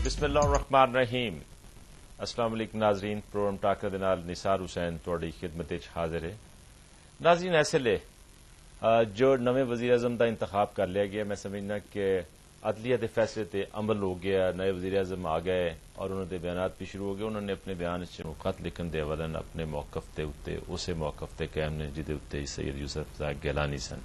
بسم اللہ الرحمن الرحیم. السلام علیکم ناظرین. پروگرام ٹاکر دے نال نثار حسین تواڈی خدمت وچ حاضر ہے. ناظرین ایسے لے جو نویں وزیر اعظم کا انتخاب کر لیا گیا، میں سمجھنا کہ عدلیہ کے فیصلے تے عمل ہو گیا. نئے وزیر اعظم آ گئے اور انہوں نے بیانات بھی شروع ہو گئے. انہوں نے اپنے بیان خط لکھن دے اولن اپنے موقف کے اتنے اسی موقف تے قائم نے جہد اتنے سید یوسف زائی گیلانی سن.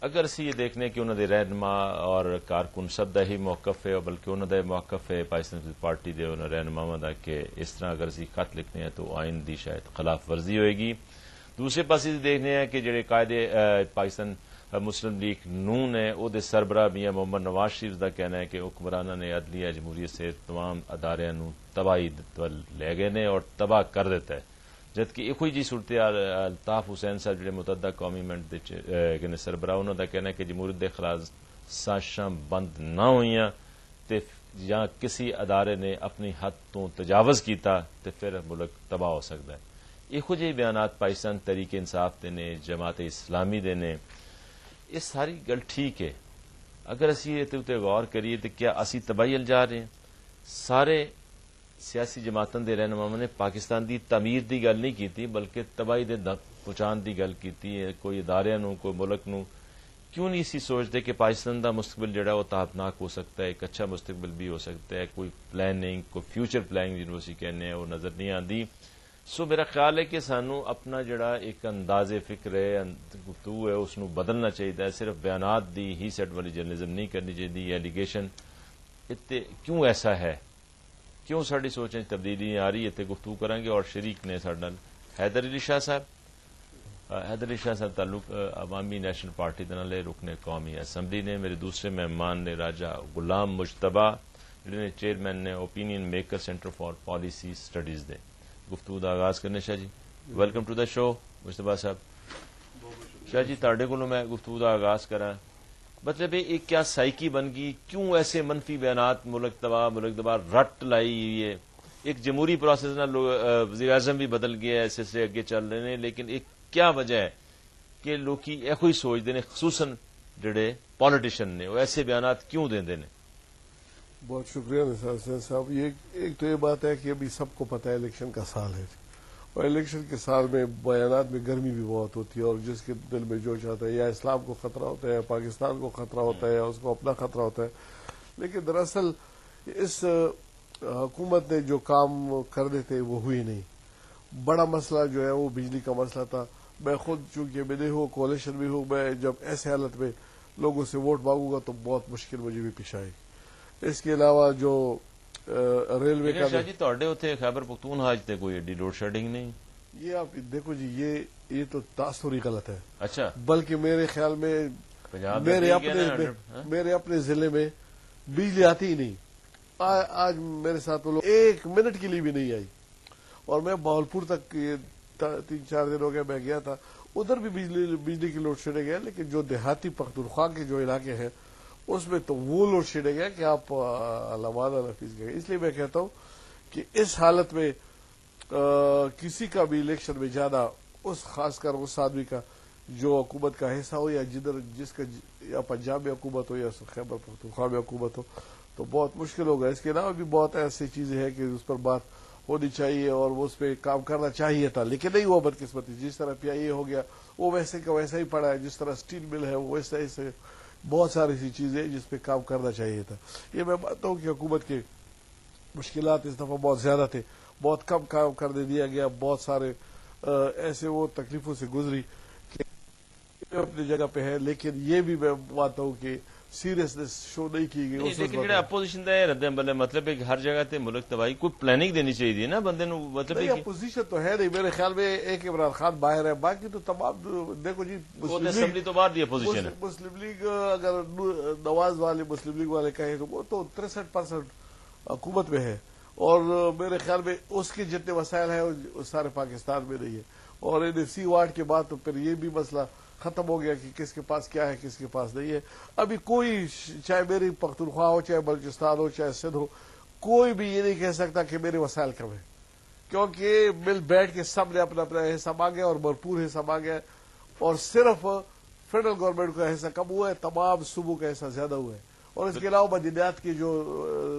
اگر اسی یہ دیکھنے کہ انہوں نے رہنما اور کارکن سب کا ہی موقف ہے، بلکہ انہوں کا موقف ہے پاکستان پیپلز پارٹی کے رہنماؤں کا کہ اس طرح اگر اسی خط لکھنے ہیں تو آئین کی شاید خلاف ورزی ہوئے گی. دوسرے پاس دیکھنے ہیں کہ جڑے قائد پاکستان مسلم لیگ نون ہے وہ سربراہ میاں محمد نواز شریف کا کہنا ہے کہ حکمرانوں نے عدلیہ جمہوریت سے تمام ادارے تباہی لے گئے نے اور تباہ کر دیتا ہے. جبکہ ایک جی صورتحال الطاف حسین صاحب جڑے متحدہ قومی منٹ کے سربراہ انہوں کا کہنا ہے کہ جمہوریت کے خلاف سازشاں بند نہ ہوئیاں تے یا کسی ادارے نے اپنی حد تو تجاوز کیتا تے پھر ملک تباہ ہو سکتا ہے. یہو جہی بیانات پاکستان تحریک انصاف دے نے، جماعت اسلامی دے نے. یہ ساری گل ٹھیک ہے. اگر اسی تے غور کریے تو کیا اسی تباہی جا رہے ہیں؟ سارے سیاسی جماعتوں کے رہنماؤں نے پاکستان دی تعمیر دی گل نہیں کیتی بلکہ تباہی دے پہنچان دی گل کیتی ہے. کوئی ادارے نو کوئی ملک نو کیوں نہیں اسی سوچتے کہ پاکستان دا مستقبل جڑا وہ تابناک ہو سکتا ہے، ایک اچھا مستقبل بھی ہو سکتا ہے. کوئی پلاننگ کوئی فیوچر پلاننگ جنہوں اسی کہنے ہیں وہ نظر نہیں آتی. سو میرا خیال ہے کہ سانو اپنا جڑا ایک انداز فکر ہے گفتگو ہے اس نو بدلنا چاہیے. صرف بیانات دی ہی سیٹ والی جرنلزم نہیں کرنی چاہیے. ایلیگیشن کیوں ایسا ہے، کیوں ساری سوچیں تبدیلی آ رہی ہے، گفتگو کریں گے. اور شریک نے سارے حیدر علی شاہ صاحب، حیدر علی شاہ صاحب تعلق عوامی نیشنل پارٹی دے رکن قومی اسمبلی نے. میرے دوسرے مہمان نے راجہ غلام مجتبہ جنہوں نے چیئرمین نے Opinion Maker Centre for Policy Studies دے. گفتگو کا آغاز کرنے شاہ جی، ویلکم ٹو دا شو مجتبہ صاحب. شاہ جی تاڑے کو میں گفتگو کا آغاز کرا، مطلب ایک کیا سائیکی بن گئی، کیوں ایسے منفی بیانات ملک تباہ ملک تباہ رٹ لائی ہوئی ہے. ایک جمہوری پروسیس نہ وزیر اعظم بھی بدل گیا ہے، سلسلے اگے چل رہے ہیں، لیکن ایک کیا وجہ ہے کہ لوگ یہ سوچتے ہیں خصوصاً جڑے پالیٹیشین نے وہ ایسے بیانات کیوں دیں نے؟ بہت شکریہ نثار حسین صاحب. ایک تو یہ بات ہے کہ ابھی سب کو پتہ ہے الیکشن کا سال ہے اور الیکشن کے سال میں بیانات میں گرمی بھی بہت ہوتی ہے اور جس کے دل میں جو چاہتا ہے یا اسلام کو خطرہ ہوتا ہے یا پاکستان کو خطرہ ہوتا ہے یا اس کو اپنا خطرہ ہوتا ہے. لیکن دراصل اس حکومت نے جو کام کرنے تھے وہ ہوئی نہیں. بڑا مسئلہ جو ہے وہ بجلی کا مسئلہ تھا. میں خود چونکہ میں ہوں کولیشن بھی ہوں، میں جب ایسے حالت میں لوگوں سے ووٹ مانگوں گا تو بہت مشکل مجھے بھی پیش آئے. اس کے علاوہ جو ریلوے کا شاہ جی تواڈے اوتھے خیبر پختونخوا تے کوئی ایڈی لوڈ شیڈنگ نہیں. یہ آپ دیکھو جی یہ تو تاثری غلط ہے. اچھا، بلکہ میرے خیال میں میرے اپنے ضلع میں بجلی آتی ہی نہیں. آج میرے ساتھ وہ لوگ ایک منٹ کے لیے بھی نہیں آئی. اور میں باولپور تک 3-4 دن ہو گئے میں گیا تھا، ادھر بھی بجلی کی لوڈ شیڈنگ ہے. لیکن جو دیہاتی پختونخوا کے جو علاقے ہیں اس میں تو وہ لوڈ شیڈنگ ہے کہ آپ علامات نفیس گئے. اس لیے میں کہتا ہوں کہ اس حالت میں کسی کا بھی الیکشن میں جانا، اس خاص کر اس آدمی کا جو حکومت کا حصہ ہو یا جس کا یا پنجاب میں حکومت ہو یا خیبر پختونخوا میں حکومت ہو، تو بہت مشکل ہوگا. اس کے علاوہ بھی بہت ایسی چیزیں ہیں کہ اس پر بات ہونی چاہیے اور وہ اس پہ کام کرنا چاہیے تھا، لیکن نہیں ہوا بدقسمتی. جس طرح پی آئی اے ہو گیا وہ ویسے کا ویسا ہی پڑا ہے، جس طرح اسٹیل مل ہے وہ ویسا ہی بہت ساری ایسی چیزیں جس پہ کام کرنا چاہیے تھا. یہ میں مانتا ہوں کہ حکومت کے مشکلات اس دفعہ بہت زیادہ تھے، بہت کم کام کرنے دیا گیا، بہت سارے ایسے وہ تکلیفوں سے گزری کہ اپنی جگہ پہ ہے. لیکن یہ بھی میں مانتا ہوں کہ سیریسنس شو نہیں کی گئی. لیکن جڑا اپوزیشن دا رد عمل ہے، مطلب ہر جگہ تے ملک تباہی کوئی پلاننگ دینی چاہیے نا بندے نو. مطلب اپوزیشن تو ہے نہیں میرے خیال میں. ایک عمران خان باہر ہے، باقی تو تمام دیکھو جی اسمبلی تو باہر دی اپوزیشن ہے. مسلم لیگ اگر نواز والے مسلم لیگ والے کہیں تو وہ تو 63% حکومت میں ہے اور میرے خیال میں اس کے جتنے وسائل ہیں وہ سارے پاکستان میں نہیں ہے. اور این ایف سی وارڈ کے بعد تو پھر یہ بھی مسئلہ ختم ہو گیا کہ کس کے پاس کیا ہے کس کے پاس نہیں ہے. ابھی کوئی چاہے میری پختونخوا ہو چاہے بلوچستان ہو چاہے سندھ ہو، کوئی بھی یہ نہیں کہہ سکتا کہ میرے وسائل کم ہیں، کیونکہ مل بیٹھ کے سب نے اپنا اپنا حصہ مانگا اور بھرپور حصہ مانگا. اور صرف فیڈرل گورنمنٹ کا حصہ کم ہوا ہے، تمام صوبوں کا حصہ زیادہ ہوا ہے. اور اس کے علاوہ مدنیات کے جو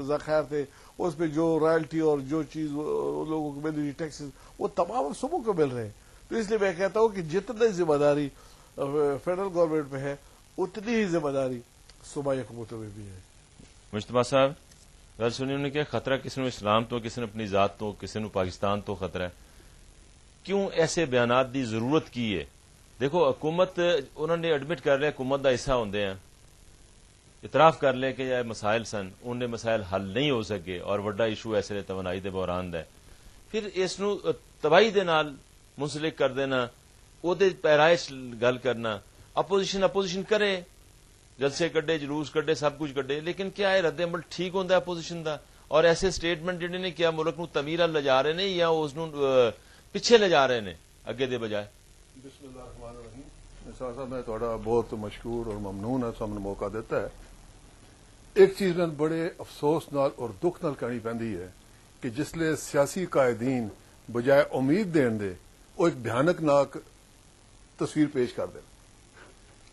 ذخائر تھے اس پہ جو رائلٹی اور جو چیز لوگوں کو مل رہی ٹیکسز وہ تمام صوبوں کو مل رہے ہیں. تو اس لیے میں کہتا ہوں کہ جتنی ذمہ داری فیڈرل گورنمنٹ پہ ہے اتنی ہی ذمہ داری صوبائی حکومتوں میں بھی ہے. مشتبہ صاحب گل سنی انہوں نے کیا خطرہ کسی نے اسلام تو کسی نے اپنی ذات تو کسی نے پاکستان تو خطرہ ہے. کیوں ایسے بیانات دی ضرورت کی ہے؟ دیکھو حکومت انہوں نے ایڈمٹ کر لیا حکومت دا حصہ ہوندے ہیں, اعتراف کر لیا کہ یہ مسائل سن انہیں مسائل حل نہیں ہو سکے اور وڈا ایشو ایسے توانائی دے بحران دا ہے. پھر اس نو تباہی دے نال منسلک کر دینا, او دے پیرائش گل کرنا, اپوزیشن کرے, جلسے کڈے, جلوس کڈے, سب کچھ کڈے, لیکن کیا ہے رد عمل ٹھیک ہوندا ہے اپوزیشن دا؟ اور ایسے سٹیٹمنٹ جڑے نے کیا ملک نو تعمیر لے جا رہے نے یا اس نو پیچھے لے جا رہے نے اگے دے بجائے؟ بسم اللہ الرحمن الرحیم. نثار صاحب میں تھوڑا بہت مشکور اور ممنون ہے سامنے موقع دیتا ہے. ایک چیز میں بڑے افسوس نال اور دکھ نال کہنی پہندی ہے کہ جسلے سیاسی قائدین بجائے امید دین دے وہ ایک بھیانک ناک تصویر پیش کر دیں.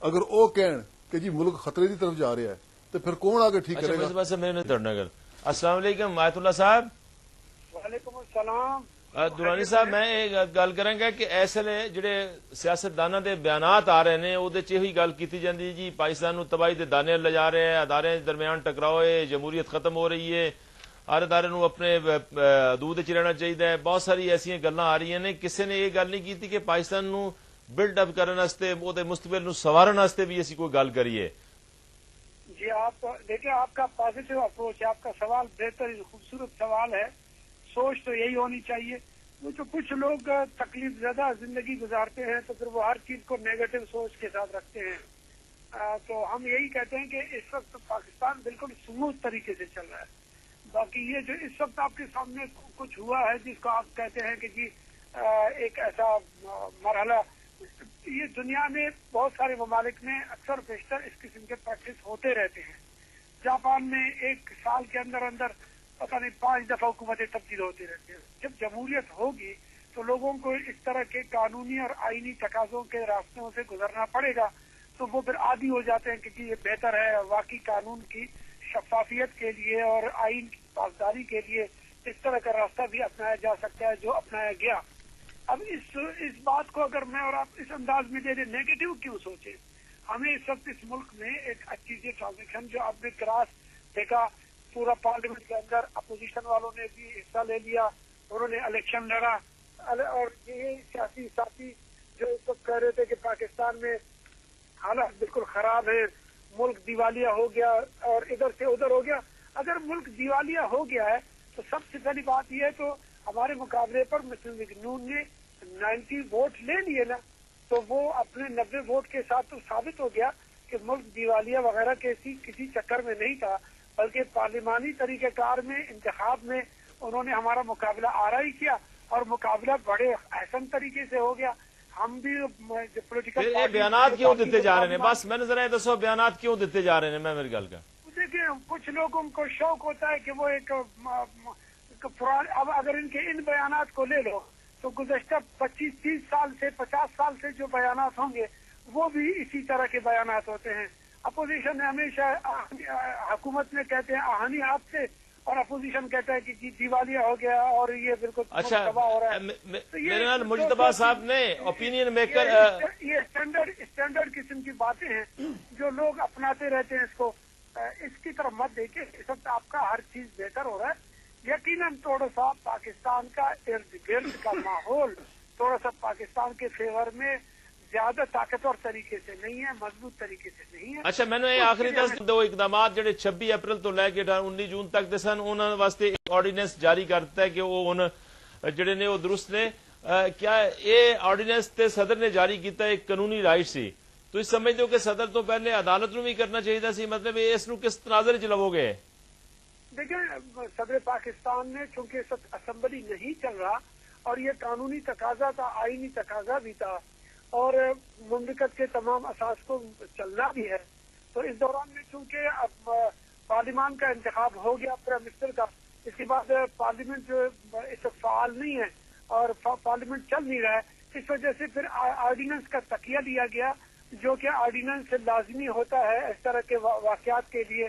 اگر وہ کہن کہ جی ملک خطرے کی طرف جا رہا ہے تو پھر کون آگے ٹھیک کرے گا؟ اچھا میں نے تڑنا گل. السلام علیکم آیت اللہ صاحب. وعلیکم السلام. دورانی صاحب میں ایک گل کریں گا کہ ایسے جڑے سیاستدانوں دے بیانات آ رہے ہیں وہ ہوئی گل کی جاتی جی پاکستان نو تباہی دے دانے لے جا رہے ہیں, ادارے درمیان ٹکراؤ ہے, جمہوریت ختم ہو رہی ہے, ہر ادارے نو اپنے حدود وچ رہنا چاہیے. بہت ساری ایسی گلاں آ رہی ہیں. کسی نے یہ گل نہیں کی کہ پاکستان نو بلڈ اپ کرنے واسطے وہ مستقبل نو سوارن واسطے بھی اسی کوئی گل کریے. جی آپ دیکھیں آپ کا پازیٹو اپروچ ہے, آپ کا سوال بہترین خوبصورت سوال ہے. سوچ تو یہی ہونی چاہیے. وہ جو کچھ لوگ تکلیف زدہ زندگی گزارتے ہیں تو پھر وہ ہر چیز کو نیگیٹو سوچ کے ساتھ رکھتے ہیں. تو ہم یہی کہتے ہیں کہ اس وقت پاکستان بالکل سموتھ طریقے سے چل رہا ہے. باقی یہ جو اس وقت آپ کے سامنے کچھ ہوا ہے جس کو آپ کہتے ہیں کہ جی ایک ایسا مرحلہ, یہ دنیا میں بہت سارے ممالک میں اکثر بیشتر اس قسم کے پریکٹس ہوتے رہتے ہیں. جاپان میں ایک سال کے اندر پتہ نہیں 5 دفعہ حکومتیں تبدیل ہوتی رہتی ہیں. جب جمہوریت ہوگی تو لوگوں کو اس طرح کے قانونی اور آئینی تقاضوں کے راستوں سے گزرنا پڑے گا. تو وہ پھر عادی ہو جاتے ہیں کہ یہ بہتر ہے. واقعی قانون کی شفافیت کے لیے اور آئین کی پاسداری کے لیے اس طرح کا راستہ بھی اپنایا جا سکتا ہے جو اپنایا گیا. اب اس بات کو اگر میں اور آپ اس انداز میں دے دیں نیگیٹو کیوں سوچیں؟ ہمیں اس وقت اس ملک میں ایک اچھی سی ٹرانزیکشن جو آپ نے کراس دیکھا, پورا پارلیمنٹ کے اندر اپوزیشن والوں نے بھی حصہ لے لیا, انہوں نے الیکشن لڑا. اور یہ سیاسی ساتھی جو اس وقت کہہ رہے تھے کہ پاکستان میں حالات بالکل خراب ہے, ملک دیوالیہ ہو گیا اور ادھر سے ادھر ہو گیا. اگر ملک دیوالیہ ہو گیا ہے تو سب سے پہلی بات یہ ہے تو ہمارے مقابلے پر مسلم لیگ نون نے 90 ووٹ لے لیے نا, تو وہ اپنے 90 ووٹ کے ساتھ تو ثابت ہو گیا کہ ملک دیوالیہ وغیرہ کسی چکر میں نہیں تھا, بلکہ پارلیمانی طریقہ کار میں انتخاب میں انہوں نے ہمارا مقابلہ آرائی کیا اور مقابلہ بڑے احسن طریقے سے ہو گیا. ہم بھی پولیٹیکل بیانات کیوں دیتے جا رہے ہیں؟ بس میں نے ذرا یہ دسو بیانات کیوں دیتے جا رہے ہیں؟ میں میری گل کا دیکھیں کچھ لوگوں کو شوق ہوتا ہے کہ وہ ایک اب اگر ان بیانات کو لے لو تو گزشتہ 25-30 سال سے 50 سال سے جو بیانات ہوں گے وہ بھی اسی طرح کے بیانات ہوتے ہیں. اپوزیشن نے ہمیشہ حکومت میں کہتے ہیں آہنی آپ سے, اور اپوزیشن کہتا ہے کہ جی دیوالیہ ہو گیا اور یہ بالکل تباہ ہو رہا ہے. میرے نال مجتبہ صاحب نے اوپینین میکر یہ اسٹینڈرڈ قسم کی باتیں ہیں جو لوگ اپناتے رہتے ہیں. اس کی طرف مت دیکھیں. اس وقت آپ کا ہر چیز بہتر ہو رہا ہے. یقیناً تھوڑا سا پاکستان کا ارد گرد کا ماحول تھوڑا سا پاکستان کے فیور میں زیادہ طاقتور طریقے سے نہیں ہے, مضبوط طریقے سے نہیں ہے. اچھا میں نے آخری دو اقدامات جڑے 26 اپریل تو لے کے 19 جون تک دے سن انہوں واسطے ایک آرڈیننس جاری کرتا ہے کہ وہ جڑے نے وہ درست نے. کیا یہ آرڈیننس تے صدر نے جاری کیتا ایک قانونی رائٹ سی, تو اس سمجھتے ہو کہ صدر تو پہلے عدالت نو بھی کرنا چاہیے سی؟ مطلب اس نو کس تناظر چ لو گے؟ دیکھیں صدر پاکستان نے چونکہ اس وقت اسمبلی نہیں چل رہا اور یہ قانونی تقاضا تھا, آئینی تقاضا بھی تھا اور مملکت کے تمام اساس کو چلنا بھی ہے, تو اس دوران میں چونکہ اب پارلیمان کا انتخاب ہو گیا پرائم منسٹر کا, اس کے بعد پارلیمنٹ جو اس وقت فعال نہیں ہے اور پارلیمنٹ چل نہیں رہا ہے, اس وجہ سے پھر آرڈیننس کا تکیہ لیا گیا جو کہ آرڈیننس لازمی ہوتا ہے اس طرح کے واقعات کے لیے.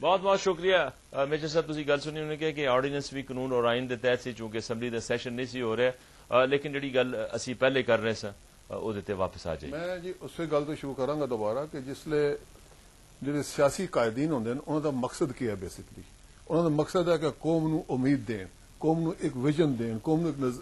ਬਹੁਤ ਬਹੁਤ ਸ਼ੁਕਰੀਆ ਮੇਜਰ ਸਾਹਿਬ, ਤੁਸੀਂ ਗੱਲ ਸੁਣੀ। ਉਹਨੇ ਕਿਹਾ ਕਿ ਆਰਡੀਨੈਂਸ ਵੀ ਕਾਨੂੰਨ ਔਰ ਆਇਨ ਦੇ ਤਹਿਤ ਸੀ, ਚੂੰਕਿ ਅਸੈਂਬਲੀ ਦਾ ਸੈਸ਼ਨ ਨਹੀਂ ਸੀ ਹੋ ਰਿਹਾ, ਲੇਕਿਨ ਜਿਹੜੀ ਗੱਲ ਅਸੀਂ ਪਹਿਲੇ ਕਰ ਰਹੇ ਸਾਂ ਉਹਦੇ ਤੇ ਵਾਪਸ ਆ ਜਾਈਏ। ਮੈਂ ਜੀ ਉਸੇ ਗੱਲ ਤੋਂ ਸ਼ੁਰੂ ਕਰਾਂਗਾ ਦੁਬਾਰਾ ਕਿ ਜਿਸਲੇ ਜਿਹੜੇ ਸਿਆਸੀ ਕਾਇਦੀਨ ਹੁੰਦੇ ਨੇ ਉਹਨਾਂ ਦਾ ਮਕਸਦ ਕੀ ਹੈ? ਬੇਸਿਕਲੀ ਉਹਨਾਂ ਦਾ ਮਕਸਦ ਹੈ ਕਿ ਕੌਮ ਨੂੰ ਉਮੀਦ ਦੇਣ, ਕੌਮ ਨੂੰ ਇੱਕ ਵਿਜ਼ਨ ਦੇਣ, ਕੌਮ ਨੂੰ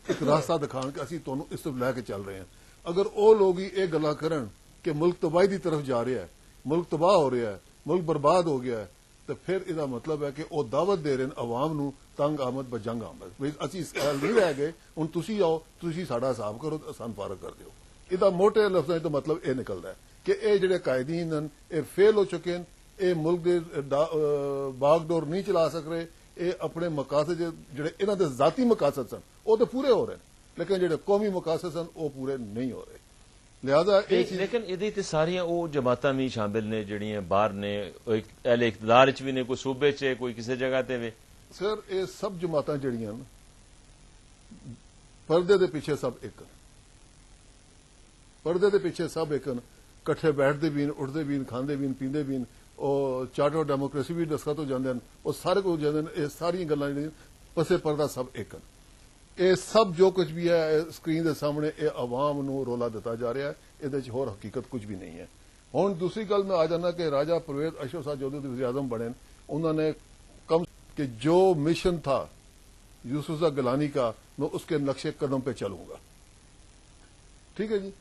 ਇੱਕ ਰਾਸਤਾ ਦਿਖਾਣ ਕਿ ਅਸੀਂ ਤੁਹਾਨੂੰ ਇਸ ਤੋਂ ਲੈ ਕੇ ਚੱਲ ਰਹੇ ਹਾਂ। ਅਗਰ ਉਹ ਲੋਕ ਹੀ ਇਹ ਗੱਲਾਂ ਕਰਨ ਕਿ ਮੁਲਕ ਤਬਾਹੀ ਦੀ ਤਰਫ ਜਾ ਰਿਹਾ ਹੈ, ਮੁਲਕ ਤਬਾਹ ਹੋ ਰਿਹਾ ਹੈ, ਮੁਲਕ ਬਰਬਾਦ ਹੋ ਗਿਆ ਹੈ, تو پھر یہ مطلب ہے کہ وہ دعوت دے رہے ہیں عوام نو تنگ آمد بجنگ آمد، اسی اس خیال نہیں رہ گئے، ہوں تسی آؤ، تسی ساڈا حساب کرو، آسان فارغ کر دیو۔ یہ موٹے لفظ تو مطلب یہ نکلتا ہے کہ یہ جڑے قائدین ہیں یہ فیل ہو چکے ہیں، یہ ملک دے باغ ڈور نہیں چلا سک رہے، یہ اپنے مقاصد جڑے انہاں دے ذاتی مقاصد سن وہ تو پورے ہو رہے ہیں، لیکن جڑے قومی مقاصد سن وہ پورے نہیں ہو رہے۔ لہذا لیکن یہ ساریاں وہ جماعتاں بھی شامل نے جڑیاں باہر نے، اہل اقتدار چ بھی نے، کوئی صوبے چ کوئی کسی جگہ تے وے۔ سر یہ سب جماعتاں جڑیاں پردے دے پیچھے سب ایک، پردے دے پیچھے سب ایک، کٹھے بیٹھتے بھی، اٹھتے بھی، کھاندے بھی، پیندے بھی، اور چارٹر ڈیموکریسی بھی دستخط ہو جاندے ہیں، اور سارے کو جاندے ہیں، یہ ساری گلاں پسے پردہ سب ایک۔ یہ سب جو کچھ بھی ہے اسکرین کے سامنے یہ عوام نو رولا دیتا جا رہا ہے، یہ ہور حقیقت کچھ بھی نہیں ہے۔ ہوں دوسری گل میں آ جانا کہ راجہ پرویز اشرف صاحب جو وزیر اعظم بنے انہوں نے کم کہ جو مشن تھا یوسف گیلانی کا میں اس کے نقشے قدم پہ چلوں گا، ٹھیک ہے جی۔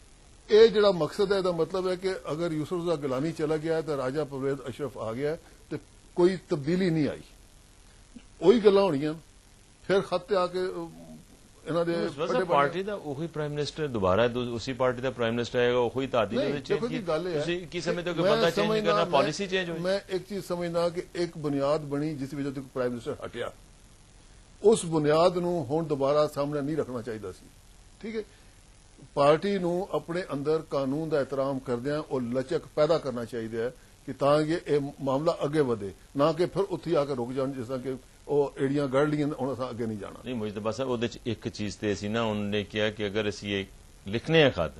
یہ جڑا مقصد ہے، مطلب ہے کہ اگر یوسف گیلانی چلا گیا ہے تو راجہ پرویز اشرف آ گیا ہے تو کوئی تبدیلی نہیں آئی، وہی گلاں ہونیاں۔ پھر خط آ کے پارٹی دا وہی پرائم منسٹر دوبارہ اسی پارٹی دا پرائم منسٹر آئے گا، وہی تعدیل کی سمجھتے ہو کہ بندہ چینج نہیں کرنا، پالیسی چینج ہوئی۔ میں ایک چیز سمجھنا کہ ایک بنیاد بنی جس وجہ سے پرائم منسٹر ہٹیا، اس بنیاد نو ہون دوبارہ سامنے نہیں رکھنا چاہیے سی، ٹھیک ہے۔ پارٹی نو اپنے اندر قانون دا احترام کردیا اور لچک پیدا کرنا چاہیے کہ تاکہ یہ معاملہ اگے ودے، نہ کہ پھر اتھی آ کے رک جان جس طرح کہ وہ ایڑیاں گڑ لیاں ہوں اصا اگے نہیں جانا۔ نہیں مجتبیٰ صاحب وہ ایک چیز تے سی نا، انہوں نے کیا کہ اگر اسی یہ لکھنے ہیں خط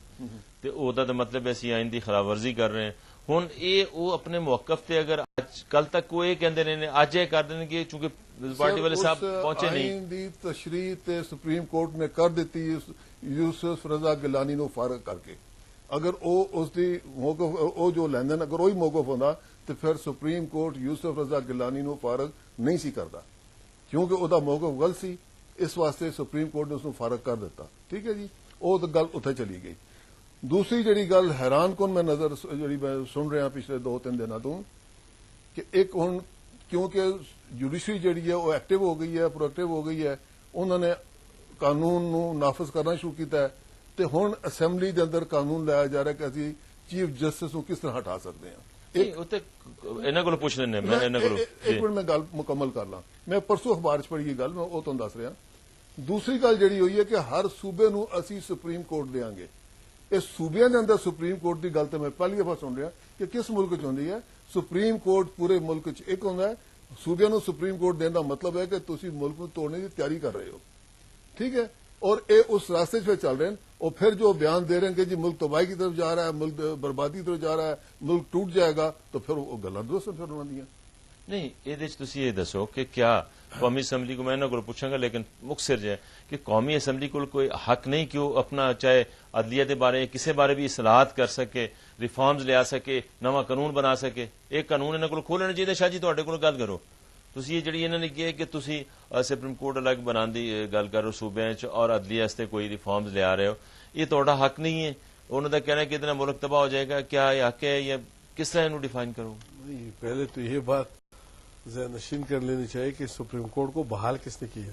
تو وہ دا مطلب ہے اسی آئین دی خلاف ورزی کر رہے ہیں۔ ہوں یہ وہ اپنے موقف تے اگر کل تک وہ یہ کہندے رہے ہیں، اج یہ کر دیں کہ چونکہ پارٹی والے صاحب پہنچے نہیں۔ آئین دی تشریح تے سپریم کورٹ نے کر دیتی یوسف رضا گیلانی نو فارغ کر کے، اگر وہ اس دی موقف وہ جو لیندن اگر وہی موقف ہوندا تو پھر سپریم کورٹ یوسف رضا گیلانی نو فارغ نہیں سی کرتا، کیونکہ وہ دا موقف غلط سی، اس واسطے سپریم کورٹ نے اس کو فارغ کر دیتا، ٹھیک ہے جی۔ وہ تو گل اتنے چلی گئی۔ دوسری جڑی گل حیران کن میں نظر جڑی میں سن رہا پچھلے 2-3 دنوں تو کہ ایک ہوں کیونکہ جوڈیشری جڑی ہے وہ ایکٹیو ہو گئی ہے، پرویکٹیو ہو گئی ہے، انہوں نے قانون نو نافذ کرنا شروع کیتا ہے، تو ہوں اسمبلی دے اندر قانون لایا جا رہا ہے کہ اسی چیف جسٹس کو کس طرح ہٹا سکتے ہیں۔ ایک منٹ میں گل مکمل کر لاں، میں پرسوں اخبار چ پڑھی گل میں وہ تمہیں دس رہا۔ دوسری گل جڑی ہوئی ہے کہ ہر صوبے نو اسی سپریم کورٹ دیاں گے، اس صوبے دے اندر سپریم کورٹ دی گل تو میں پہلی دفعہ سن رہا کہ کس ملک چ ہوندی ہے۔ سپریم کورٹ پورے ملک چ ایک ہوندا ہے، صوبے نو سپریم کورٹ دین دا مطلب ہے کہ تسی ملک نو توڑنے کی تیاری کر رہے ہو، ٹھیک ہے، اور اے اس راستے پہ چل رہے ہیں، اور پھر جو بیان دے رہے ہیں کہ جی ملک تباہی کی طرف جا رہا ہے، ملک بربادی کی طرف جا رہا ہے، ملک ٹوٹ جائے گا، تو پھر وہ گلاں درست پھر انہوں نے نہیں یہ دسو کہ کیا قومی اسمبلی کو میں نہ پوچھاں گا لیکن مختصر جو ہے کہ قومی اسمبلی کو کوئی حق نہیں کہ وہ اپنا چاہے عدلیہ کے بارے کسی بارے بھی اصلاحات کر سکے، ریفارمز لیا سکے، نواں قانون بنا سکے؟ ایک قانون انہوں کو کھولنا چاہیے۔ شاہ جی تھوڑے کو گل کرو، تسی یہ جڑی انہوں نے کیا کہ تسی سپریم کورٹ الگ بنان دی گل کرو صوبے اور عدلیہ واسطے کوئی ریفارمز لیا رہے ہو، یہ تھوڑا حق نہیں ہے؟ انہوں نے کہنا ہے کہ اتنا ملک تباہ ہو جائے گا، کیا یہ حق ہے یا کس طرح انہوں ڈیفائن کرو؟ نہیں، پہلے تو یہ بات ذہن نشین کر لینی چاہیے کہ سپریم کورٹ کو بحال کس نے کیا۔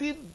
3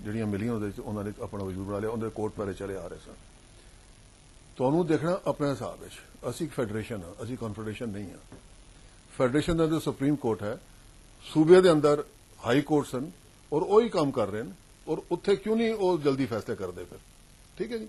ਜਿਹੜੀਆਂ ਮਿਲੀਆਂ ਉਹਦੇ ਵਿੱਚ ਉਹਨਾਂ ਨੇ ਆਪਣਾ ਵਜੂਦ ਬਣਾ ਲਿਆ, ਉਹਦੇ ਕੋਰਟ ਪਹਿਲੇ ਚਲੇ ਆ ਰਹੇ ਸਨ। ਤੁਹਾਨੂੰ ਦੇਖਣਾ ਆਪਣੇ ਹਿਸਾਬ ਵਿੱਚ, ਅਸੀਂ ਫੈਡਰੇਸ਼ਨ ਹਾਂ, ਅਸੀਂ ਕਨਫੈਡਰੇਸ਼ਨ ਨਹੀਂ ਹਾਂ। ਫੈਡਰੇਸ਼ਨ ਦੇ ਅੰਦਰ ਸੁਪਰੀਮ ਕੋਰਟ ਹੈ, ਸੂਬੇ ਦੇ ਅੰਦਰ ਹਾਈ ਕੋਰਟ ਸਨ ਔਰ ਉਹੀ ਕੰਮ ਕਰ ਰਹੇ ਨੇ, ਔਰ ਉੱਥੇ ਕਿਉਂ ਨਹੀਂ ਉਹ ਜਲਦੀ ਫੈਸਲੇ ਕਰਦੇ ਫਿਰ, ਠੀਕ ਹੈ ਜੀ।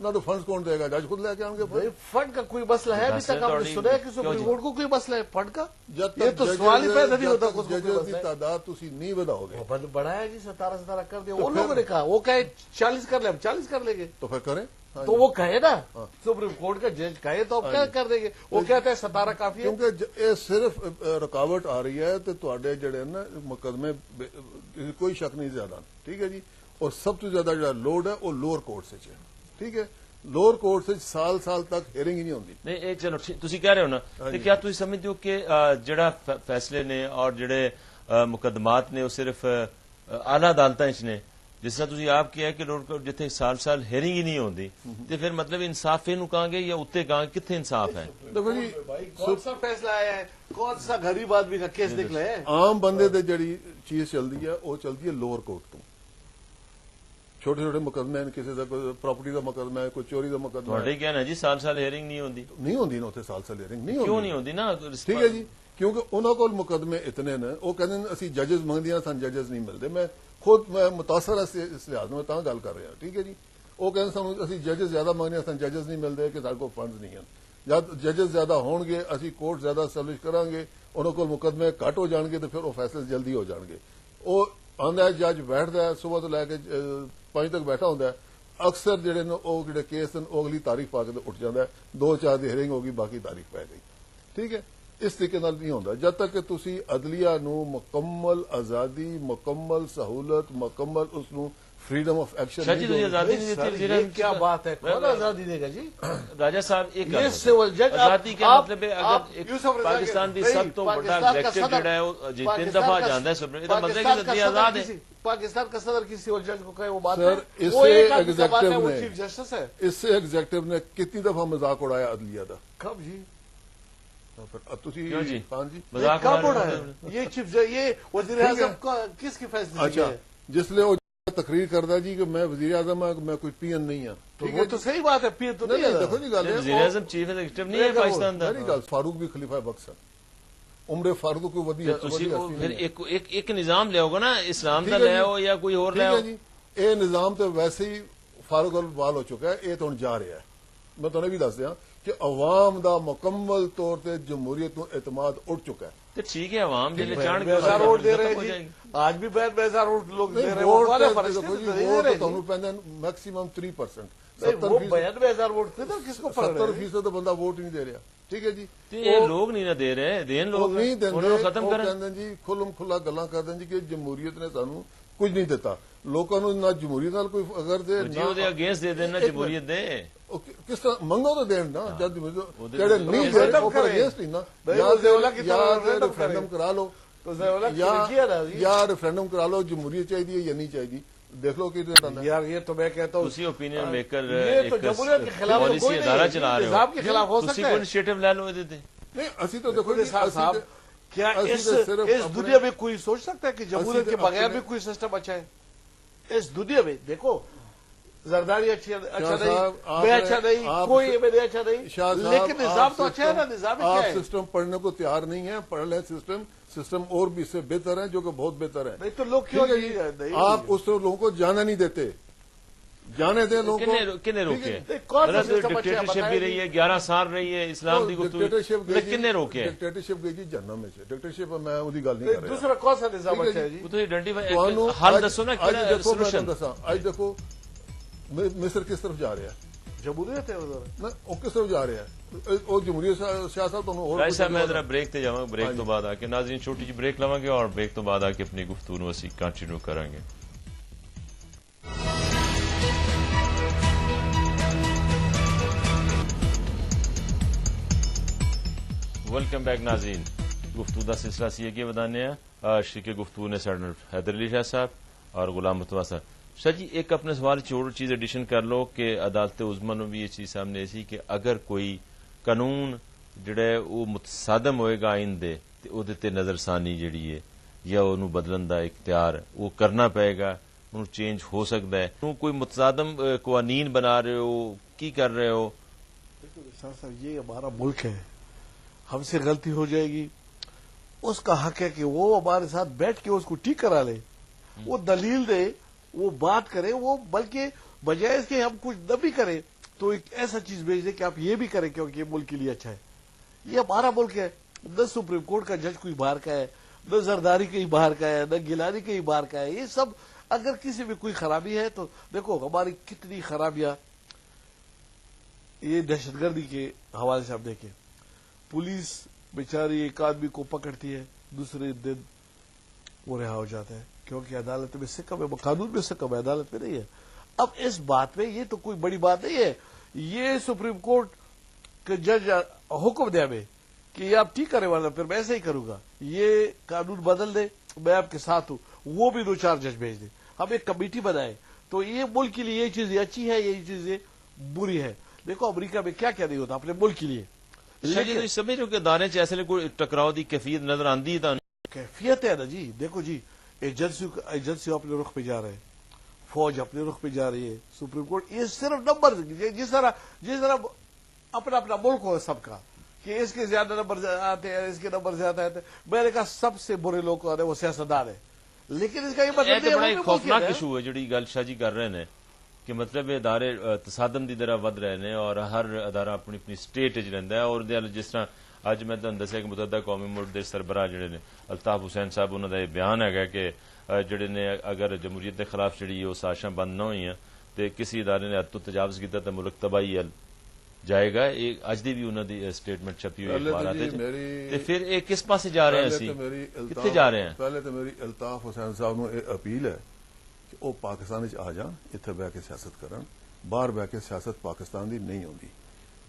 نہ تو فنڈز کون دے گا؟ جج خود لے کے آئیں گے بھائی فنڈ کا کوئی مسئلہ ہے ابھی تک آپ نے سنا ہے کہ سپریم کورٹ کو کوئی مسئلہ ہے فنڈ کا؟ جب یہ تو سوال ہی پیدا نہیں ہوتا ججز کی تعداد تھی نہیں بڑھاؤ گے بڑھایا جی 17 کر دیا ان لوگوں نے کہا وہ کہے 40 کر لیں ہم 40 کر لیں گے تو پھر کریں تو وہ کہے نا سپریم کورٹ کا جج کہے تو اب کیا کر دیں گے؟ وہ کہتے ہیں 17 کافی ہے کیونکہ یہ صرف رکاوٹ آ رہی ہے تو تواڈے جڑے نا مقدمے کوئی شک نہیں زیادہ ٹھیک ہے جی اور سب تو زیادہ جڑا لوڈ ہے وہ لوور کورٹ سے ہے ٹھیک ہے لوور کورٹ سے سال تک ہیئرنگ ہی نہیں ہوندی نہیں یہ چلو تسی کہہ رہے ہو نا کہ کیا تسی سمجھتے ہو کہ جڑا فیصلے نے اور جڑے مقدمات نے وہ صرف اعلیٰ عدالتاں وچ نے جس طرح تسی آپ کیا کہ لوڈ کورٹ جتنے سال ہیئرنگ ہی نہیں ہوندی تے پھر مطلب انصاف اینو کہاں گے یا اتنے کہاں گے کتنے انصاف ہے؟ دیکھو جی کون سا فیصلہ آیا ہے کون سا غریب آدمی کا کیس نکلا ہے؟ عام بندے تے جڑی چیز چلتی ہے وہ چلتی ہے لوور کورٹ تو چھوٹے چھوٹے مقدمے ہیں کسی کا کوئی پراپرٹی کا مقدمہ ہے کوئی چوری کا مقدمہ ہے تھوڑے کیا نا جی سال ہیئرنگ نہیں ہوندی نہیں ہوندی نا اتنے سال ہیئرنگ نہیں کیوں ہوندی نہیں ہوندی نا ٹھیک ہے جی کیونکہ انہوں کو مقدمے اتنے نے وہ کہتے ہیں اسی ججز منگدیاں سن ججز نہیں ملتے میں خود میں متاثر اس لحاظ میں تاں گل کر رہا ٹھیک ہے جی وہ کہتے سانو اسی ججز زیادہ منگدیاں سن ججز نہیں ملتے کہ سارے کو فنڈز نہیں ہیں جب ججز زیادہ ہون گے اسی کورٹ زیادہ اسٹیبلش کریں گے انہوں کو مقدمے کٹ ہو جان گے تو پھر وہ فیصلے جلدی ہو جان گے وہ آندا ہے جج بیٹھتا ہے صبح تو لے کے 5 تک بیٹھا ہوتا ہے اکثر جڑے نے وہ جڑے کیس ہیں وہ اگلی تاریخ پا کے اٹھ جاتا ہے 2-4 دی ہیئرنگ ہوگی باقی تاریخ پی گئی ٹھیک ہے اس طریقے نال نہیں ہوتا جب تک کہ تسی عدلیہ نو مکمل آزادی مکمل سہولت مکمل اس نو فریڈم آف ایکشن شاہ جی تسی آزادی نہیں دیتی وزیر اعظم کیا بات ہے کون آزادی دے گا جی؟ راجہ صاحب ایک یہ سول جج آزادی کا مطلب ہے اگر ایک پاکستان دی سب تو بڑا ایگزیکٹو جڑا ہے وہ جتنے دفعہ جاندا ہے سپریم یہ مطلب ہے کہ صدی آزاد ہے پاکستان کا صدر کسی سول جج کو کہے وہ بات سر ہے اس وہ سے ایک آدمی کا بات ہے وہ ایگزیکٹو چیف جسٹس ہے نے اس سے ایگزیکٹو نے کتنی دفعہ مذاق اڑایا عدلیہ دا کب جی کیوں جی؟ ہاں جی مذاق کب اڑا اڑا رہے ہے ہیں؟ یہ چیف جج یہ وزیر اعظم کا کس کی فیصلے اچھا ہے جس لیے وہ تقریر کرتا جی کہ میں وزیر اعظم ہوں میں کوئی پی این نہیں ہوں تو وہ تو صحیح بات ہے پیر تو نہیں نہیں ہے دیکھو جی گل وزیر اعظم چیف ایگزیکٹو نہیں ہے پاکستان دا میری گل فاروق بھی خلیفہ بخش ہے عمر فاروق کو ودی تسی پھر ایک نظام لے ہوگا نا اسلام دا لے ہو یا کوئی اور لے ٹھیک ہو ہے جی یہ نظام تو ویسے ہی فاروق الوال ہو چکا ہے یہ تو ہن جا رہا ہے میں تمہیں بھی دس دیا کہ عوام دا مکمل طور تے جمہوریت نو اعتماد اٹھ چکا ہے تو ٹھیک ہے عوام جلے چاڑ کے بیزار ووٹ دے رہے ختم ہو جائے ہیں گی جی آج بھی بیزار ووٹ لوگ دے رہے ہیں ووٹ وہ والے تے فرق دیکھو جی نہیں ووٹ دے تو رہے تانوں پیندے میکسیمم 3% وہ بیان بیزار ووٹ تھے تو کس کو فرق 70% تو بندہ ووٹ ہی نہیں دے رہا ٹھیک ہے جی یہ لوگ نہیں نہ دے رہے دین وہ لوگ نہیں انہوں دے نے ختم کریں کہتے جی کھلم کھلا گلاں کردیں جی کہ جمہوریت نے سانو کچھ نہیں دیتا لوگوں نو نہ جمہوریت نال کوئی اگر دے جی وہ اگینسٹ دے دینا جمہوریت دے کس طرح منگو تو دین نا جب جڑے نہیں دے رہے وہ اگینسٹ نہیں نا یا ریفرینڈم کرا لو تو کیا نا یا ریفرینڈم کرا لو جمہوریت چاہیے یا نہیں چاہیے دیکھ لو کتنے یار یہ تو میں کہتا ہوں اسی اوپینین میکر یہ تو جمہوریت کے خلاف تو پالیسی کوئی ادارہ نہیں چلا رہے ہو نظام کے خلاف ہو تسی سکتا کوئی ہے انیشیٹو لے لو دے دے نہیں اسی تو دیکھو جی صاحب کیا اس دنیا میں کوئی سوچ سکتا ہے کہ جمہوریت کے بغیر بھی کوئی سسٹم اچھا ہے اس دنیا میں دیکھو زرداری اچھا نہیں میں اچھا نہیں کوئی میں اچھا نہیں لیکن نظام تو اچھا ہے نا نظام کیا آپ ہے سسٹم پڑھنے کو تیار نہیں ہے پڑھ لیں سسٹم اور بھی اس سے بہتر ہے جو کہ بہت بہتر ہے نہیں تو لوگ کیوں آپ اس طرح لوگوں کو جانا نہیں دیتے جانے دیں لوگوں کو کنے روکے کون سا غلط سسٹم اچھا ہے ڈکٹیٹرشپ بھی رہی ہے 11 سال رہی ہے اسلام دی گفتگو کنے روکے ڈکٹیٹرشپ گئی جی جہنم میں سے ڈکٹیٹرشپ میں وہی گل نہیں کر رہا دوسرا کون سا نظام اچھا ہے جی وہ تو آئیڈینٹیفائی حل دسو نا کیا سولوشن آج دیکھو مصر کس طرف جا رہا ہے جمہوریت ہے ادھر نا وہ کس طرف جا رہا ہے وہ جمہوریت سیاست راج صاحب میں ذرا بریک تے جاواں بریک تو بعد آ کے ناظرین چھوٹی جی بریک لواں گے اور بریک تو بعد آ کے اپنی گفتگو نو اسی کنٹینیو کریں گے ویلکم بیک ناظرین گفتگو کا سلسلہ سی اگے ودانے شریک گفتگو نے سر حیدر علی شاہ صاحب اور غلام متوا صاحب شاہ جی ایک اپنے سوال چھوڑ چیز ایڈیشن کر لو کہ عدالت عظمی نو بھی یہ چیز سامنے سی کہ اگر کوئی قانون جڑا ہے وہ متصادم ہوئے گا آئین دے تے او دے تے نظر ثانی جڑی ہے یا انہوں بدلن دا اختیار وہ کرنا پائے گا انہوں چینج ہو سکتا ہے انہوں کوئی متصادم قوانین بنا رہے ہو کی کر رہے ہو صاحب یہ ہمارا ملک ہے ہم سے غلطی ہو جائے گی اس کا حق ہے کہ وہ ہمارے ساتھ بیٹھ کے اس کو ٹھیک کرا لے وہ دلیل دے وہ بات کرے وہ بلکہ بجائے اس کے ہم کچھ نہ بھی کریں تو ایک ایسا چیز بھیج دیں کہ آپ یہ بھی کریں کیونکہ یہ ملک کے لیے اچھا ہے. یہ ہمارا ملک ہے. نہ سپریم کورٹ کا جج کوئی باہر کا ہے, نہ زرداری کہیں باہر کا ہے, نہ گیلانی کہیں باہر کا ہے. یہ سب اگر کسی میں کوئی خرابی ہے تو دیکھو ہماری کتنی خرابیاں یہ دہشت گردی کے حوالے سے آپ دیکھیں. پولیس بیچاری ایک آدمی کو پکڑتی ہے, دوسرے دن وہ رہا ہو جاتا ہے کیونکہ عدالت میں سے کم ہے, قانون میں سے کم ہے, عدالت میں نہیں ہے. اب اس بات میں یہ تو کوئی بڑی بات نہیں ہے. یہ سپریم کورٹ کے جج حکم دے ہمیں کہ یہ آپ ٹھیک کرے ورنہ پھر میں ایسے ہی کروں گا, یہ قانون بدل دے, میں آپ کے ساتھ ہوں. وہ بھی 2-4 جج بھیج دیں, ہم ایک کمیٹی بنائے تو یہ ملک کے لیے یہ چیزیں اچھی ہے, یہ چیزیں بری ہے. دیکھو امریکہ میں کیا کیا نہیں ہوتا اپنے ملک کے لیے. لیکن سمجھ رہے ہو کہ ادارے چ کوئی ٹکراؤ دی کیفیت نظر آندی ہے. کیفیت ہے نا جی. دیکھو جی ایجنسی اپنے رخ پہ جا رہے ہیں, فوج اپنے رخ پہ جا رہی ہے, سپریم کورٹ. یہ صرف نمبر جس طرح اپنا اپنا ملک ہو سب کا کہ اس کے زیادہ نمبر آتے ہیں, اس کے نمبر زیادہ آتے ہیں. میں نے کہا سب سے برے لوگ کون ہیں, وہ سیاستدان ہیں. لیکن اس کا یہ مطلب بڑا ایک خوفناک ایشو ہے جڑی گل شاہ جی کر رہے ہیں کہ مطلب ادارے تصادم دی طرح ود رہے ہیں اور ہر ادارہ اپنی اپنی سٹیٹ رہتا ہے. اور جس طرح اج میں تمہیں دسیا کہ متحدہ قومی ملک کے سربراہ جڑے نے الطاف حسین صاحب, انہوں کا یہ بیان ہے کہ جڑے نے اگر جمہوریت کے خلاف جڑی وہ سازشاں بند نہ ہوئی تو کسی ادارے نے حد تو تجاوز کیا تو ملک تباہی جائے گا. اج دی بھی انہوں کی سٹیٹمنٹ چھپی ہوئی اخبارات. پھر یہ کس پاسے جا رہے ہیں, کتنے جا رہے ہیں؟ پہلے تو میری الطاف حسین صاحب نو یہ اپیل ہے کہ وہ پاکستان آ جان, اتنے بہ کے سیاست کرن. باہر بہ کے سیاست پاکستان دی نہیں ہوندی.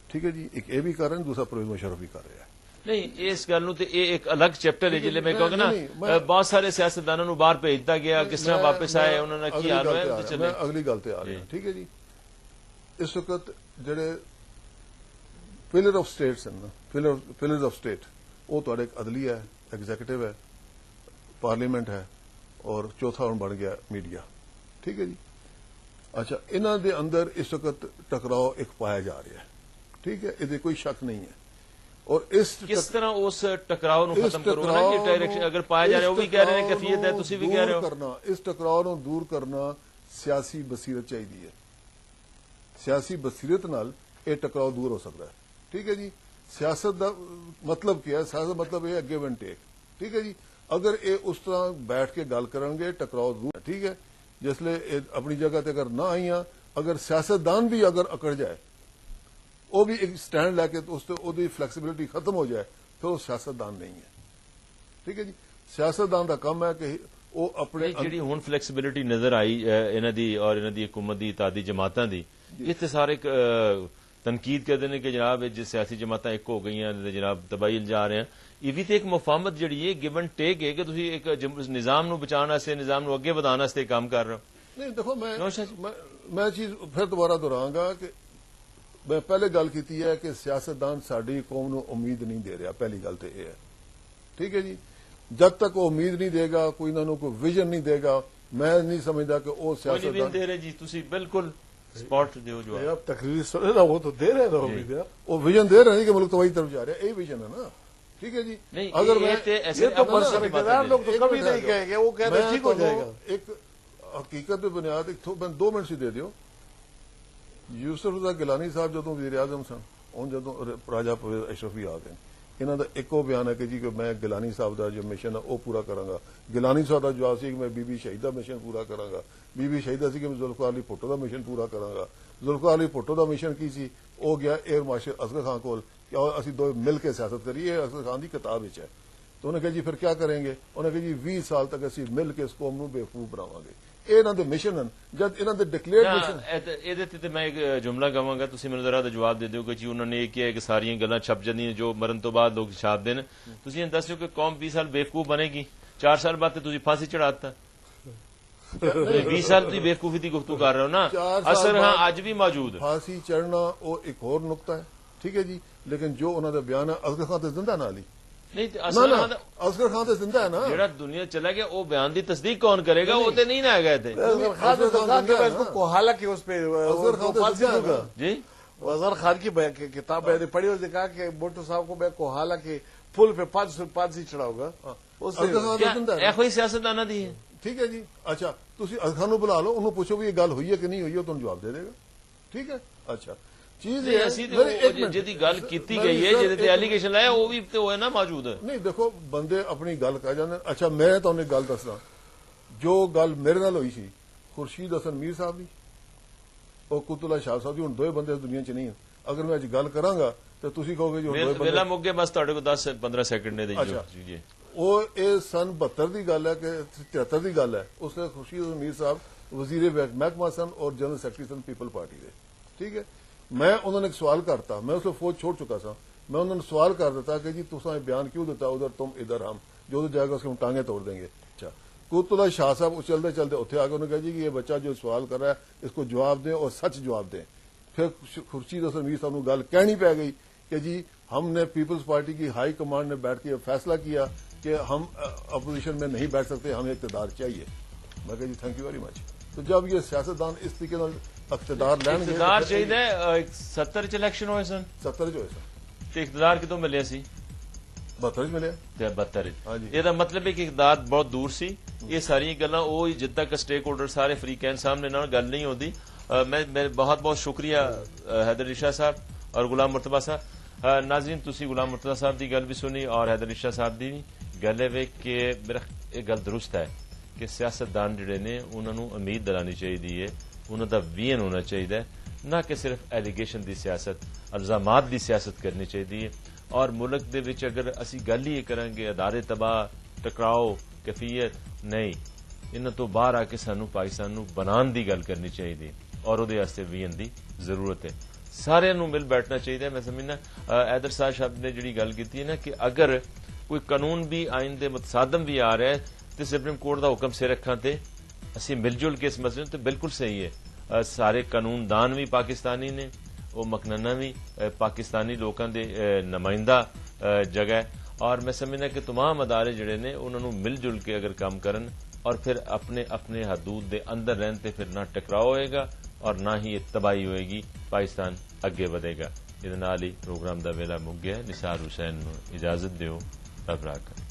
ٹھیک ہے جی, ایک یہ بھی کر رہے ہیں, دوسرا پرویز مشرف بھی کر رہا ہے. نہیں اس گل نو ایک الگ چیپٹر ہے جلے میں کہوں گا نا بہت سارے سیاستدانوں نو باہر بھیجتا گیا, کس طرح واپس آئے, انہوں نے کی حال ہوئے. میں اگلی گل تے آ رہا ہوں. ٹھیک ہے جی, اس وقت جڑے پلر آف سٹیٹس ہیں نا, پلرز آف سٹیٹ, وہ تھوڑے ایک عدلیہ ہے, ایگزیکٹو ہے, پارلیمنٹ ہے, اور چوتھا ہوں بن گیا میڈیا. ٹھیک ہے جی. اچھا, انہوں دے اندر اس وقت ٹکراؤ ایک پایا جا رہا ہے. ٹھیک ہے, یہ کوئی شک نہیں ہے. اور کس طرح اس ٹکراؤ نو ختم کرو نا, یہ ڈائریکشن اگر پایا جا رہا ہے, وہ بھی کہہ رہے ہیں کیفیت ہے, تسی بھی کہہ رہے ہو. اس ٹکراؤ نو دور کرنا سیاسی بصیرت چاہیے. سیاسی بصیرت نال یہ ٹکراؤ دور ہو سکتا ہے. ٹھیک ہے جی. سیاست دا مطلب کیا ہے؟ سیاست مطلب یہ ہے گیو اینڈ ٹیک. ٹھیک ہے جی. اگر یہ اس طرح بیٹھ کے گل کریں گے ٹکراؤ دور. ٹھیک ہے, جس لئے اپنی جگہ تے اگر نہ آئیاں, اگر سیاستدان بھی اگر اکڑ جائے, وہ بھی ایک سٹینڈ لے کے تو اس سے فلیکسیبلٹی ختم ہو جائے, پھر وہ سیاستدان نہیں ہے. ٹھیک ہے جی. سیاستدان کا کام ہے کہ وہ اپنے جی ہوں فلیکسیبلٹی نظر آئی انہوں دی اور انہوں دی حکومت دی اتحادی جماعتاں دی, اتنے سارے تنقید کرتے ہیں کہ جناب جس سیاسی جماعتیں ایک ہو گئی ہیں جناب تباہی جا رہے ہیں. یہ بھی تو ایک مفاہمت جڑی ہے گیو اینڈ ٹیک ہے کہ تسی ایک نظام نو بچانا سے, نظام نو اگے بدھانا سے کام کر رہے ہو. نہیں دیکھو, میں چیز پھر دوبارہ دہراؤں گا کہ میں پہلے گل کی ہے کہ سیاستدان ساری قوم نو امید نہیں دے رہا. پہلی گل تو یہ ہے. ٹھیک ہے جی. جب تک وہ امید نہیں دے گا, کوئی انہوں کو ویژن نہیں دے گا, میں نہیں سمجھتا کہ وہ سیاستدان دے رہے. جی تسی بالکل سپورٹ دیو جو آپ تقریر سنے نا, وہ تو دے رہے ہیں امید, وہ ویژن دے رہے ہیں کہ ملک تو وہی طرف جا رہا ہے. یہی ویژن ہے نا. ٹھیک ہے جی. اگر میں لوگ تو کبھی نہیں کہیں گے, وہ کہتے ہیں ٹھیک ہو جائے گا. ایک حقیقت پہ بنیاد 2 منٹ سے دے دیو. یوسف رضا گیلانی صاحب جدوں وزیر اعظم سن, ہوں جدوں راجا پرویز اشرف بھی آ گئے, انہوں کا ایک بیان ہے کہ جی کہ میں گیلانی صاحب کا جو مشن ہے وہ پورا کروں گا. گیلانی صاحب کا جواب سی کہ میں بی بی شہیدہ مشن پورا کروں گا. بی بی شہیدہ سی کہ میں ذوالفقار علی بھٹو کا مشن پورا کروں گا. ذوالفقار علی بھٹو کا مشن کی سی, وہ گیا ایئر مارشل اصغر خان کو کہ اسی دو مل کے سیاست کریے. اصغر خان کی کتاب ہے. تو انہوں نے کہا جی پھر کیا کریں گے؟ انہوں نے کہا جی 20 سال تک اسی مل کے اس قوم نو بیوقوف بناواں گے. یہ انہوں دے مشن ہیں. جب انہوں نے ڈکلیئر مشن میں ایک جملہ کہوں گا, تسی میرے ذرا جواب دے دیو کہ جی انہوں نے یہ کیا ہے کہ ساری گلاں چھپ جاندیاں جو مرن تو بعد لوگ چھاپ دین. تسی دس دیو کہ قوم 20 سال بیوقوف بنے گی, 4 سال بعد تسی پھانسی چڑھاتا. 20 سال کی بیوقوفی کی گفتگو کر رہے ہو نا. اثر ہاں اج بھی موجود. پھانسی چڑھنا وہ ایک اور نقطہ ہے. ٹھیک ہے جی. لیکن جو انہوں نے بیان ہے, اصغر خان تو زندہ نہ لی. نہیں اصغر خان تو زندہ ہے نا. جڑا دنیا چلا گیا وہ بیان دی تصدیق کون کرے گا؟ وہ تو نہیں نہ گئے تھے. حالانکہ اس پہ جی اظہر خان کی کتاب میں نے پڑھی, اس نے کہا کہ بھٹو صاحب کو میں کو حالانکہ پل پہ 5 چڑھاؤں گا. کوئی سیاستدانہ دی ہے. ٹھیک ہے جی. اچھا تسی اصغر خان نو بلا لو, انہوں پوچھو بھی یہ گل ہوئی ہے کہ نہیں ہوئی ہے, تو جواب دے دے گا. ٹھیک ہے. اچھا چیز نہیں اسی جی گل کی گئی ہے جی ایلیگیشن لایا وہ بھی تو ہے نا موجود ہے. نہیں دیکھو بندے اپنی گل کر جانے. اچھا میں تمہیں گل دسنا جو گل میرے نال ہوئی سی خورشید حسن میر صاحب دی اور قطب اللہ شاہ صاحب دی ہوں دو بندے دنیا چ نہیں ہیں. اگر میں اج گل کراں تو تسی کہو گے جو ویلا مک گیا بس تہاڈے کو 10-15 سیکنڈ نے اچھا وہ سن 72 دی گل ہے کہ 73 دی گل ہے. اس نے خورشید حسن میر صاحب وزیر محکمہ سن اور جنرل سیکرٹری سن پیپل پارٹی دے. ٹھیک ہے میں انہوں نے ایک سوال کرتا میں اس کو فوج چھوڑ چکا سا. میں انہوں نے سوال کر دیتا کہ جی تساں بیان کیوں دیتا ادھر تم ادھر ہم جو ادھر جائے گا اس کے ہم ٹانگیں توڑ دیں گے. اچھا قطب اللہ شاہ صاحب چلتے چلتے اتنے آ کے انہوں نے کہا جی کہ یہ بچہ جو سوال کر رہا ہے اس کو جواب دیں اور سچ جواب دیں. پھر خورشید حسن میر صاحب کو گل کہنی پی گئی کہ جی ہم نے پیپلز پارٹی کی ہائی کمانڈ نے بیٹھ کے فیصلہ کیا کہ ہم اپوزیشن میں نہیں بیٹھ سکتے ہمیں اقتدار چاہیے. میں کہا جی تھینک یو ویری مچ. تو جب یہ سیاستدان اس طریقے اقتدار لین گے اقتدار چاہیے 70 چ الیکشن ہوئے سن 70 جو ہے سر تے اقتدار کتوں ملیا سی 72 ملے 72. ہاں جی. یہ مطلب ہے کہ اقتدار بہت دور سی. یہ ساری گلاں وہ جد تک اسٹیک ہولڈر سارے فریقین سامنے نہ گل نہیں ہوتی. میں بہت بہت شکریہ حیدر علی شاہ صاحب اور غلام مرتضیٰ صاحب. ناظرین تسی غلام مرتضیٰ صاحب دی گل بھی سنی اور حیدر علی شاہ صاحب دی گل ہے کہ میرا یہ گل درست ہے کہ سیاستدان جڑے نے انہوں نے امید دلانی چاہیے انہوں دا وین ہونا چاہیے نہ کہ صرف ایلیگیشن دی سیاست الزامات دی سیاست کرنی چاہیے. اور ملک دے وچ اگر اسی گل ہی کریں گے ادارے تباہ ٹکراؤ کیفیت نہیں انہوں تو باہر آ کے سانو پاکستان نو بنان دی گل کرنی چاہیے اور وہ وین دی ضرورت ہے. سارے نو مل بیٹھنا چاہیے. میں سمجھنا حیدر صاحب نے جڑی گل کی نا کہ اگر کوئی قانون بھی آئین دے متصادم بھی آ رہا ہے تو سپریم کورٹ دا حکم سے رکھاں تے اسی مل جل کے اس مسئلے تو بالکل صحیح ہے. سارے قانون دان بھی پاکستانی نے وہ مقننہ بھی پاکستانی لوکاں دے نمائندہ جگہ اور میں سمجھنا کہ تمام ادارے جڑے نے انہوں نے مل جل کے اگر کام کرن اور پھر اپنے اپنے حدود دے اندر رہتے پھر نہ ٹکراؤ ہوئے گا اور نہ ہی تباہی ہوئے گی. پاکستان اگے ودے گا. یہ پروگرام دا ویلا مک گیا. نثار حسین نو اجازت دیو. رب راکھے.